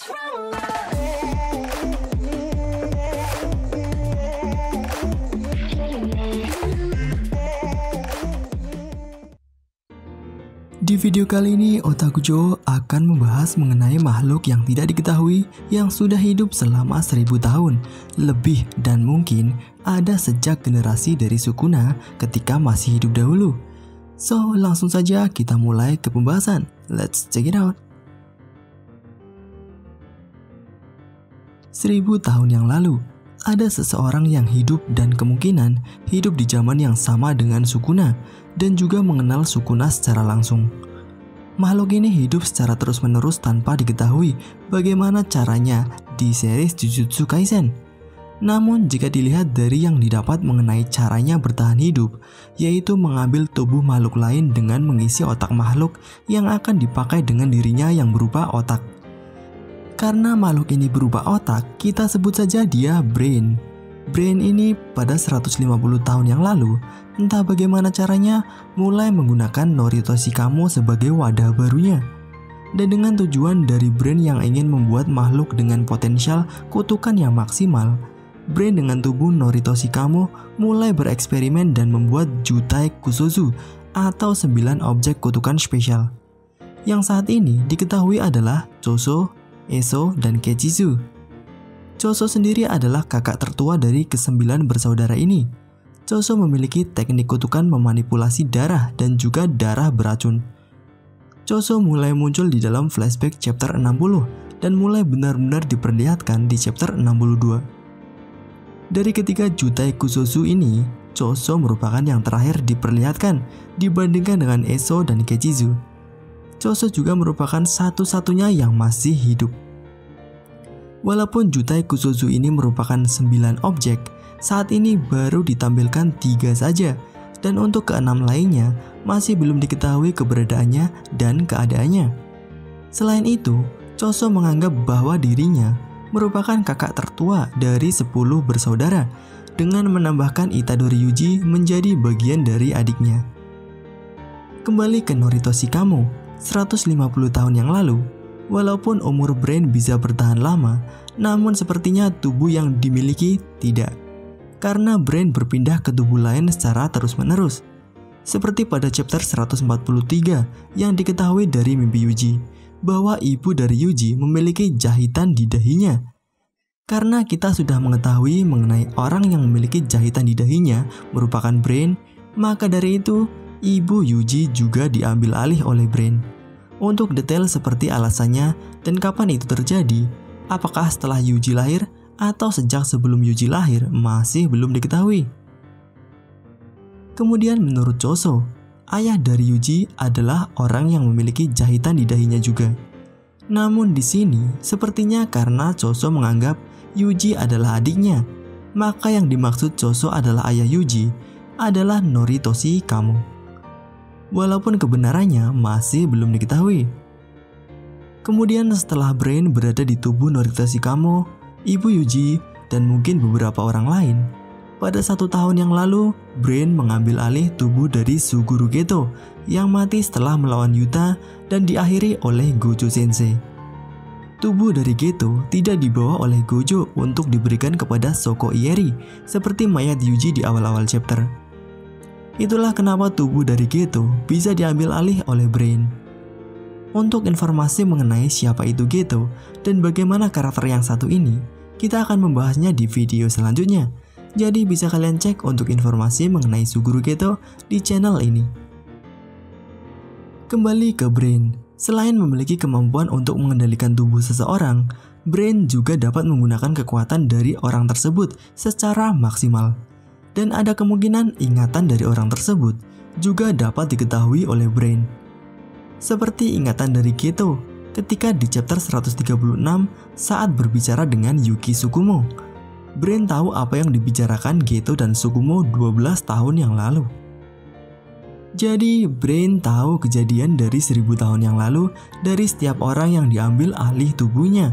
Di video kali ini, Otakujo akan membahas mengenai makhluk yang tidak diketahui yang sudah hidup selama 1000 tahun lebih dan mungkin ada sejak generasi dari Sukuna ketika masih hidup dahulu. So, langsung saja kita mulai ke pembahasan. Let's check it out. 1000 tahun yang lalu, ada seseorang yang hidup dan kemungkinan hidup di zaman yang sama dengan Sukuna dan juga mengenal Sukuna secara langsung. Makhluk ini hidup secara terus-menerus tanpa diketahui bagaimana caranya di series Jujutsu Kaisen. Namun jika dilihat dari yang didapat mengenai caranya bertahan hidup, yaitu mengambil tubuh makhluk lain dengan mengisi otak makhluk yang akan dipakai dengan dirinya yang berupa otak. Karena makhluk ini berupa otak, kita sebut saja dia Brain. Brain ini pada 150 tahun yang lalu, entah bagaimana caranya, mulai menggunakan Norito Shikamo sebagai wadah barunya. Dan dengan tujuan dari Brain yang ingin membuat makhluk dengan potensial kutukan yang maksimal, Brain dengan tubuh Norito Shikamo mulai bereksperimen dan membuat Jutai Kusozu atau 9 objek kutukan spesial. Yang saat ini diketahui adalah Choso, Eso, dan Kechizu. Choso sendiri adalah kakak tertua dari ke-9 bersaudara ini. Choso memiliki teknik kutukan memanipulasi darah dan juga darah beracun. Choso mulai muncul di dalam flashback chapter 60 dan mulai benar-benar diperlihatkan di chapter 62. Dari ketiga Jutai Kusozu ini, Choso merupakan yang terakhir diperlihatkan dibandingkan dengan Eso dan Kechizu. Choso juga merupakan satu-satunya yang masih hidup. Walaupun Jutai Kusozu ini merupakan 9 objek, saat ini baru ditampilkan 3 saja, dan untuk ke-6 lainnya masih belum diketahui keberadaannya dan keadaannya. Selain itu, Choso menganggap bahwa dirinya merupakan kakak tertua dari 10 bersaudara, dengan menambahkan Itadori Yuji menjadi bagian dari adiknya. Kembali ke Norito Shikamo, 150 tahun yang lalu, walaupun umur Brain bisa bertahan lama, namun sepertinya tubuh yang dimiliki tidak. Karena Brain berpindah ke tubuh lain secara terus-menerus. Seperti pada chapter 143 yang diketahui dari mimpi Yuji, bahwa ibu dari Yuji memiliki jahitan di dahinya. Karena kita sudah mengetahui mengenai orang yang memiliki jahitan di dahinya merupakan Brain, maka dari itu, ibu Yuji juga diambil alih oleh Brain. Untuk detail seperti alasannya dan kapan itu terjadi, apakah setelah Yuji lahir atau sejak sebelum Yuji lahir masih belum diketahui. Kemudian menurut Choso, ayah dari Yuji adalah orang yang memiliki jahitan di dahinya juga. Namun di sini sepertinya karena Choso menganggap Yuji adalah adiknya, maka yang dimaksud Choso adalah ayah Yuji adalah Norito Shikamo. Walaupun kebenarannya masih belum diketahui. Kemudian setelah Brain berada di tubuh Norito Shikamo, ibu Yuji, dan mungkin beberapa orang lain, pada 1 tahun yang lalu, Brain mengambil alih tubuh dari Suguru Geto yang mati setelah melawan Yuta dan diakhiri oleh Gojo Sensei. Tubuh dari Geto tidak dibawa oleh Gojo untuk diberikan kepada Shoko Ieri seperti mayat Yuji di awal-awal chapter. Itulah kenapa tubuh dari Geto bisa diambil alih oleh Brain. Untuk informasi mengenai siapa itu Geto dan bagaimana karakter yang satu ini, kita akan membahasnya di video selanjutnya. Jadi bisa kalian cek untuk informasi mengenai Suguru Geto di channel ini. Kembali ke Brain. Selain memiliki kemampuan untuk mengendalikan tubuh seseorang, Brain juga dapat menggunakan kekuatan dari orang tersebut secara maksimal. Dan ada kemungkinan ingatan dari orang tersebut juga dapat diketahui oleh Brain. Seperti ingatan dari Geto ketika di chapter 136 saat berbicara dengan Yuki Tsukumo. Brain tahu apa yang dibicarakan Geto dan Tsukumo 12 tahun yang lalu. Jadi Brain tahu kejadian dari 1000 tahun yang lalu dari setiap orang yang diambil alih tubuhnya.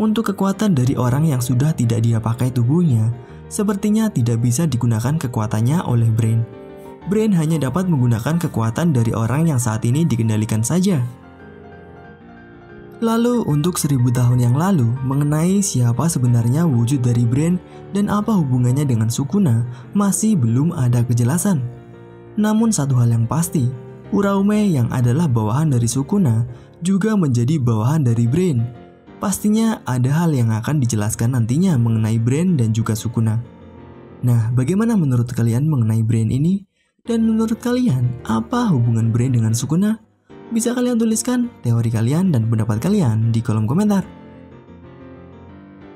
Untuk kekuatan dari orang yang sudah tidak dia pakai tubuhnya, sepertinya tidak bisa digunakan kekuatannya oleh Brain. Brain hanya dapat menggunakan kekuatan dari orang yang saat ini dikendalikan saja. Lalu untuk 1000 tahun yang lalu, mengenai siapa sebenarnya wujud dari Brain dan apa hubungannya dengan Sukuna, masih belum ada kejelasan. Namun satu hal yang pasti, Uraume yang adalah bawahan dari Sukuna juga menjadi bawahan dari Brain. Pastinya ada hal yang akan dijelaskan nantinya mengenai Brain dan juga Sukuna. Nah, bagaimana menurut kalian mengenai Brain ini? Dan menurut kalian, apa hubungan Brain dengan Sukuna? Bisa kalian tuliskan teori kalian dan pendapat kalian di kolom komentar.